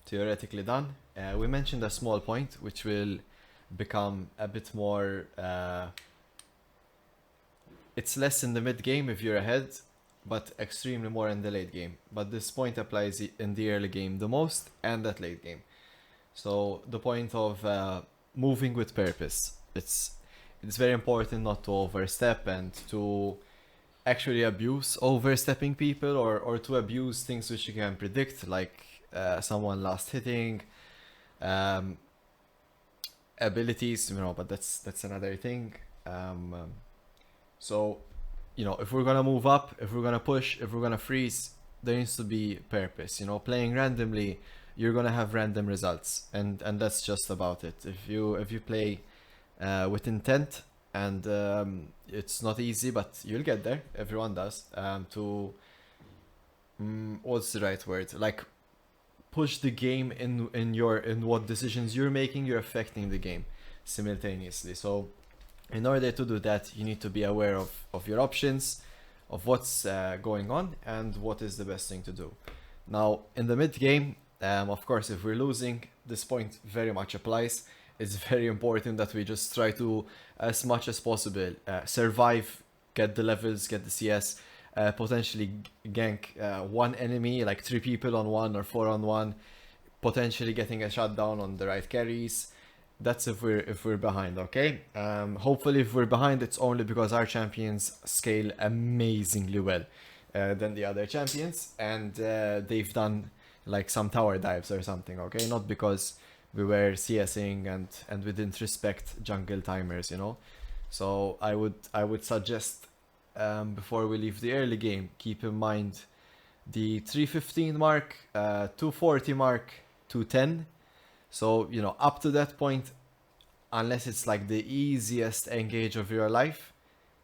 theoretically done. We mentioned a small point which will become a bit more. It's less in the mid game if you're ahead, but extremely more in the late game. But this point applies in the early game the most and at late game. So the point of moving with purpose. It's very important not to overstep and to actually abuse overstepping people, or to abuse things which you can predict, like someone last hitting, um, abilities, but that's another thing. So, if we're gonna move up, if we're gonna push, if we're gonna freeze, there needs to be purpose. Playing randomly, you're gonna have random results, and that's just about it. If you play with intent, and it's not easy, but you'll get there. Everyone does. What's the right word? Like, push the game in what decisions you're making, you're affecting the game simultaneously. So in order to do that, you need to be aware of your options, of what's going on, and what is the best thing to do. Now, in the mid game, of course, if we're losing, this point very much applies. It's very important that we just try to, as much as possible, survive, get the levels, get the CS, potentially gank one enemy, like 3 people on one or 4 on one, potentially getting a shutdown on the right carries. That's if we're behind, okay? Hopefully if we're behind, it's only because our champions scale amazingly well than the other champions, and they've done like some tower dives or something, okay? Not because we were CSing and we didn't respect jungle timers, So I would suggest, before we leave the early game, keep in mind the 315 mark, 240 mark, 210. So, up to that point, unless it's like the easiest engage of your life,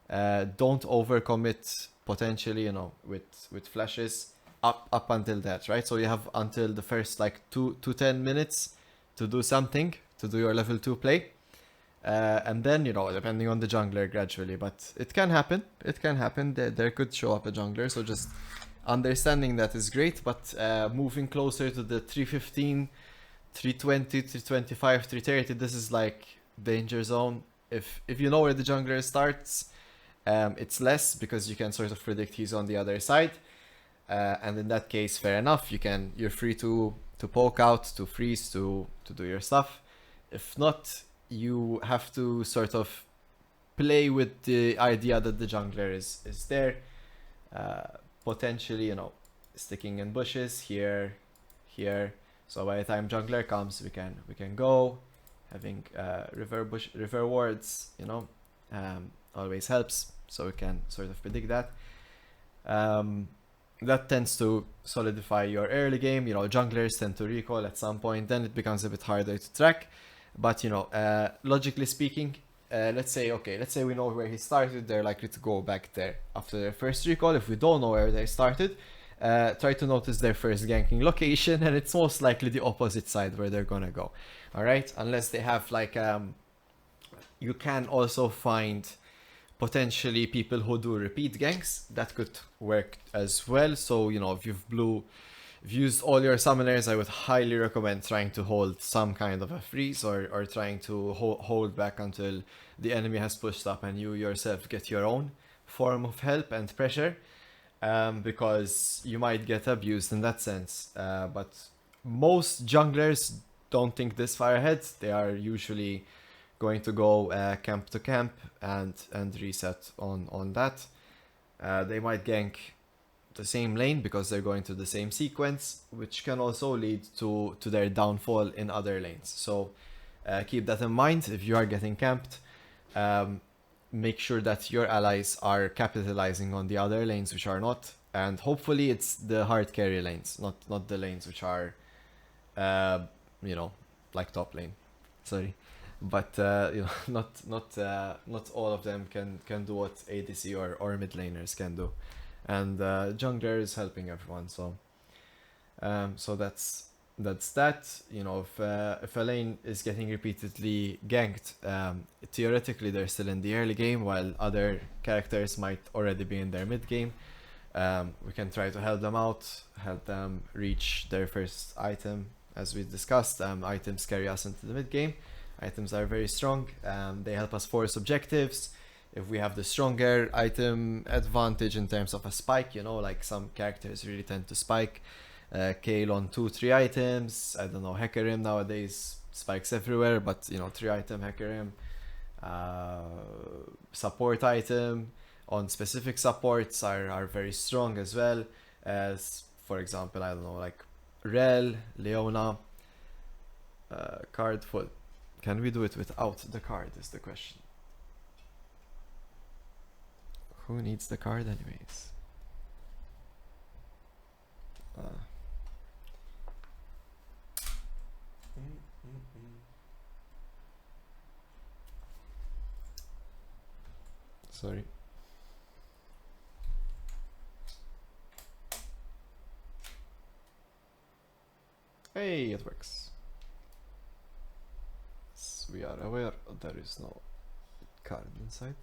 don't overcommit potentially, with flashes up until that, right? So you have until the first like 2 to 10 minutes to do something, to do your level 2 play. And then, depending on the jungler gradually, but it can happen. There could show up a jungler, so just understanding that is great, but moving closer to the 315, 320, 325, 330, this is like danger zone. If you know where the jungler starts, it's less, because you can sort of predict he's on the other side. And in that case, fair enough, you're free to poke out, to freeze, to do your stuff. If not, you have to sort of play with the idea that the jungler is there, potentially, sticking in bushes here. So by the time jungler comes, we can go. Having river wards, always helps, so we can sort of predict that. That tends to solidify your early game. Junglers tend to recall at some point, then it becomes a bit harder to track. But logically speaking, let's say we know where he started, they're likely to go back there after their first recall. If we don't know where they started, try to notice their first ganking location, and it's most likely the opposite side where they're gonna go. Alright, unless they have like you can also find potentially people who do repeat ganks. That could work as well. So if you've used all your summoners, I would highly recommend trying to hold some kind of a freeze, or trying to hold back until the enemy has pushed up and you yourself get your own form of help and pressure, because you might get abused in that sense. But most junglers don't think this far ahead. They are usually going to go camp to camp and reset on that. They might gank the same lane because they're going to the same sequence, which can also lead to their downfall in other lanes. So keep that in mind. If you are getting camped, make sure that your allies are capitalizing on the other lanes which are not, and hopefully it's the hard carry lanes, not the lanes which are like top lane. Sorry. But not all of them can do what ADC or mid laners can do, and jungler is helping everyone. So that's that. If a lane is getting repeatedly ganked, theoretically they're still in the early game, while other characters might already be in their mid game. We can try to help them out, help them reach their first item, as we discussed, items carry us into the mid game. Items are very strong. They help us force objectives. If we have the stronger item advantage in terms of a spike, you know, like some characters really tend to spike. Kale on 2-3 items. I don't know, Hecarim nowadays spikes everywhere, but you know, 3 item Hecarim. Support item on specific supports are very strong as well, as for example, I don't know, like Rel, Leona, card full. Can we do it without the card is the question. Who needs the card anyways? Sorry. Hey, it works. Yes, we are aware there is no card inside.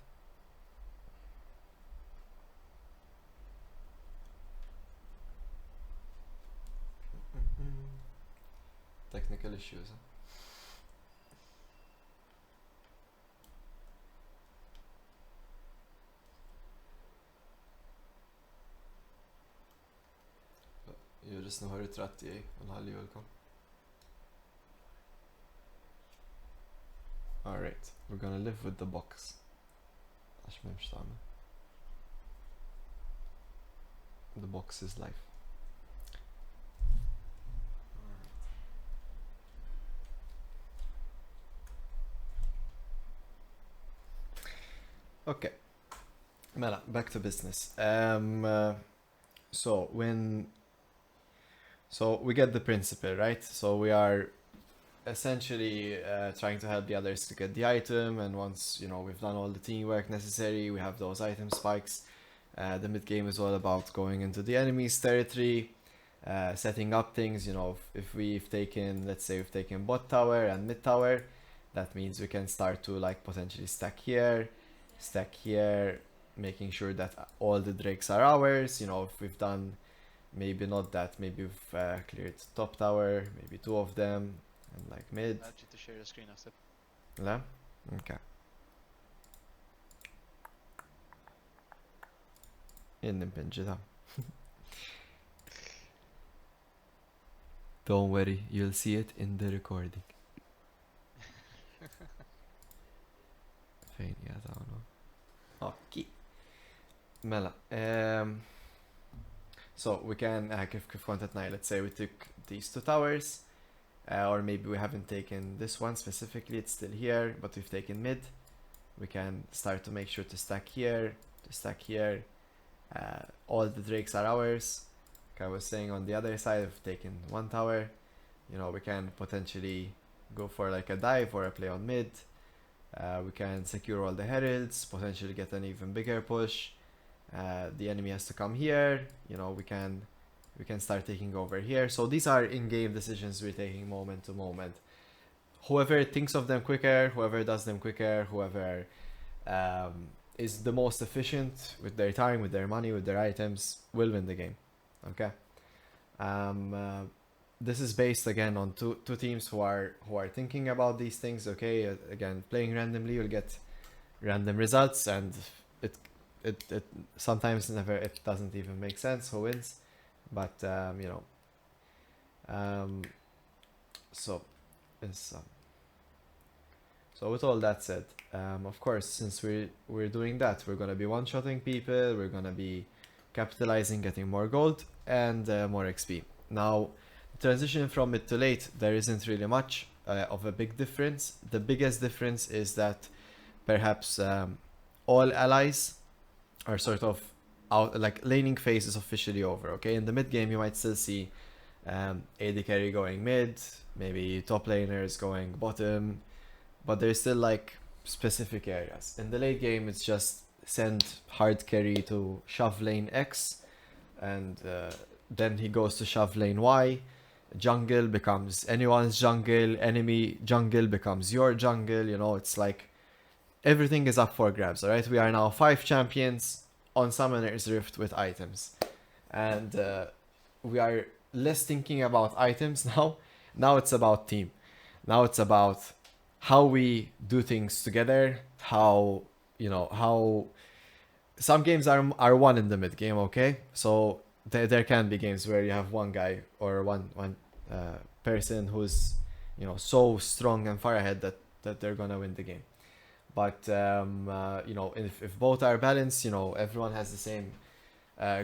Technical issues. Huh? Just nu har du 30,5 welcome. Alright, we're gonna live with the box. The box is life. Okay. Mela, back to business. So we get the principle, right? So we are essentially trying to help the others to get the item, and once you know we've done all the teamwork necessary, we have those item spikes. The mid game is all about going into the enemy's territory, setting up things. You know, if we've taken, let's say we've taken bot tower and mid tower, that means we can start to like potentially stack here, making sure that all the drakes are ours. You know, if we've done maybe not that, maybe we've cleared top tower, maybe 2 of them, and like mid. I need to share the screen after. Yeah? Okay. Independent. Don't worry, you'll see it in the recording. فين يا زعما؟ Okay. Mela. So we can كيف كنت تناي, let's say we took these 2 towers, or maybe we haven't taken this one specifically, it's still here, but we've taken mid. We can start to make sure to stack here, all the drakes are ours. Like I was saying, on the other side, we've taken 1 tower. You know, we can potentially go for like a dive or a play on mid. We can secure all the heralds, potentially get an even bigger push. The enemy has to come here. You know, we can start taking over here. So these are in-game decisions we're taking moment to moment. Whoever thinks of them quicker, whoever does them quicker, whoever is the most efficient with their time, with their money, with their items, will win the game. Okay. This is based again on two teams who are thinking about these things. Okay. Again, playing randomly, you'll get random results, and it sometimes it doesn't even make sense who wins, but you know. So with all that said, of course, since we're doing that, we're gonna be one-shotting people, we're gonna be capitalizing, getting more gold and more XP. Now, transition from mid to late, there isn't really much of a big difference. The biggest difference is that perhaps all allies are sort of out, like laning phase is officially over. Okay, in the mid game you might still see AD carry going mid, maybe top laners going bottom, but there's still like specific areas. In the late game it's just send hard carry to shove lane X, and then he goes to shove lane Y. Jungle becomes anyone's jungle, enemy jungle becomes your jungle. You know, it's like everything is up for grabs. Alright, we are now 5 champions on Summoner's Rift with items, and we are less thinking about items now Now it's about team. Now it's about how we do things together. How, how some games are won in the mid game. Okay, so there can be games where you have one guy or one person who's, so strong and far ahead that they're gonna win the game. But if both are balanced, everyone has the same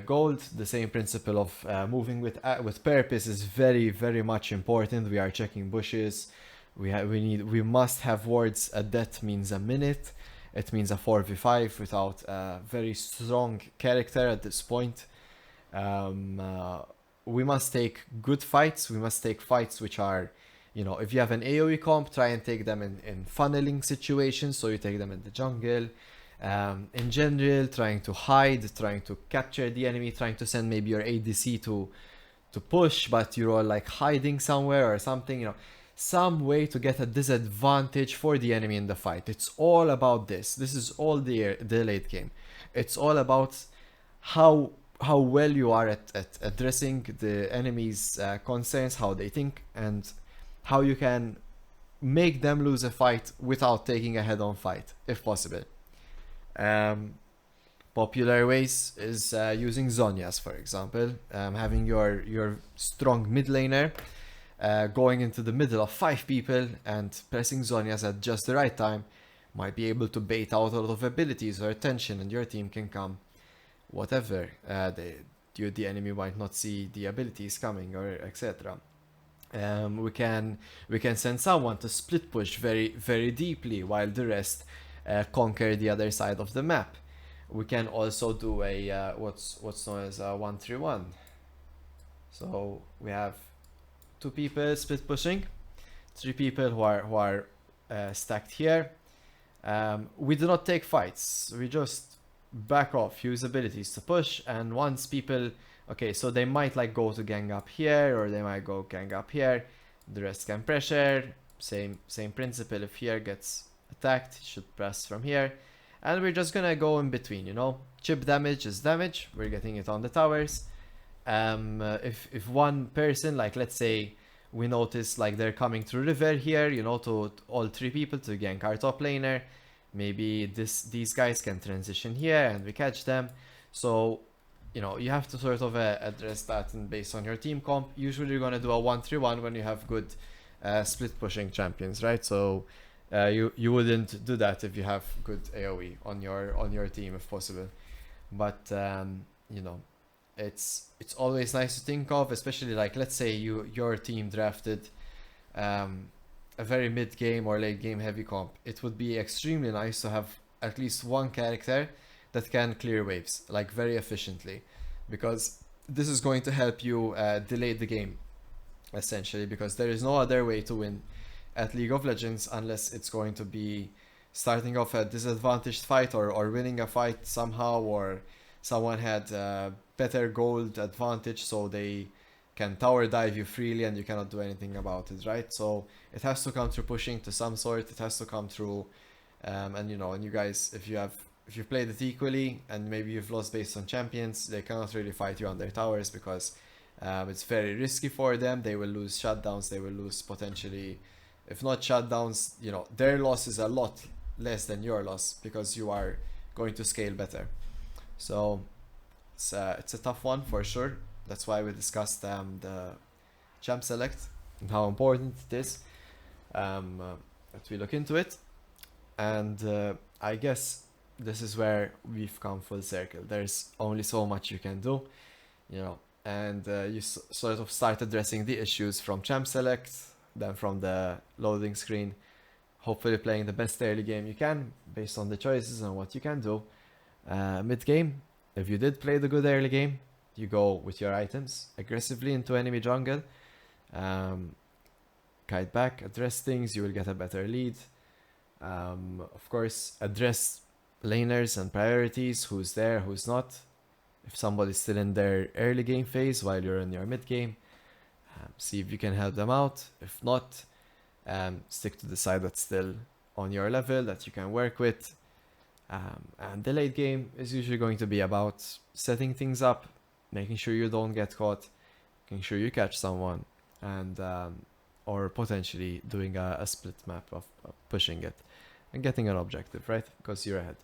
goal, the same principle of moving with purpose is very, very much important. We are checking bushes. We must have wards. A death means a minute. It means a 4v5 without a very strong character at this point. We must take good fights. We must take fights which are, if you have an AoE comp, try and take them in funneling situations. So you take them in the jungle. In general, trying to hide, trying to capture the enemy, trying to send maybe your ADC to push, but you're all like hiding somewhere or something, some way to get a disadvantage for the enemy in the fight. It's all about this. This is all the late game. It's all about how well you are at addressing the enemy's concerns, how they think, and how you can make them lose a fight without taking a head-on fight, if possible. Um, Popular ways is using Zhonya's, for example, having your strong mid laner going into the middle of 5 people and pressing Zhonya's at just the right time might be able to bait out a lot of abilities or attention, and your team can come whatever. The enemy might not see the abilities coming, or etc. We can send someone to split push very, very deeply while the rest conquer the other side of the map. We can also do a what's known as a 1-3-1. So we have 2 people split pushing, 3 people who are stacked here. We do not take fights. We just back off, use abilities to push, and once people, okay, so they might like go to gang up here, or they might go gang up here. The rest can pressure. Same principle. If here gets attacked, it should press from here, and we're just gonna go in between. Chip damage is damage. We're getting it on the towers. If one person, like let's say we notice like they're coming through river here, to all 3 people to gank our top laner, maybe these guys can transition here and we catch them. So you have to sort of address that, and based on your team comp, usually you're gonna do a 1-3-1 when you have good split pushing champions, right? So you wouldn't do that if you have good AoE on your team, if possible. But it's always nice to think of, especially like let's say your team drafted a very mid game or late game heavy comp. It would be extremely nice to have at least one character that can clear waves like very efficiently, because this is going to help you delay the game essentially, because there is no other way to win at League of Legends unless it's going to be starting off a disadvantaged fight, or winning a fight somehow, or someone had better gold advantage so they can tower dive you freely and you cannot do anything about it, right? So it has to come through pushing to some sort. It has to come through and you guys, if you've played it equally and maybe you've lost based on champions, they cannot really fight you on their towers, because it's very risky for them. They will lose shutdowns, they will lose potentially, if not shutdowns, their loss is a lot less than your loss because you are going to scale better. So it's a tough one for sure. That's why we discussed the champ select and how important it is that we look into it. And I guess this is where we've come full circle. There's only so much you can do, and you sort of start addressing the issues from champ select, then from the loading screen, hopefully playing the best early game you can based on the choices and what you can do. Mid game, if you did play the good early game, you go with your items aggressively into enemy jungle, kite back, address things, you will get a better lead. Of course, address laners and priorities, who's there, who's not. If somebody's still in their early game phase while you're in your mid game, see if you can help them out. If not, stick to the side that's still on your level that you can work with. And the late game is usually going to be about setting things up, making sure you don't get caught, making sure you catch someone, and or potentially doing a split map of pushing it and getting an objective, right? Because you're ahead.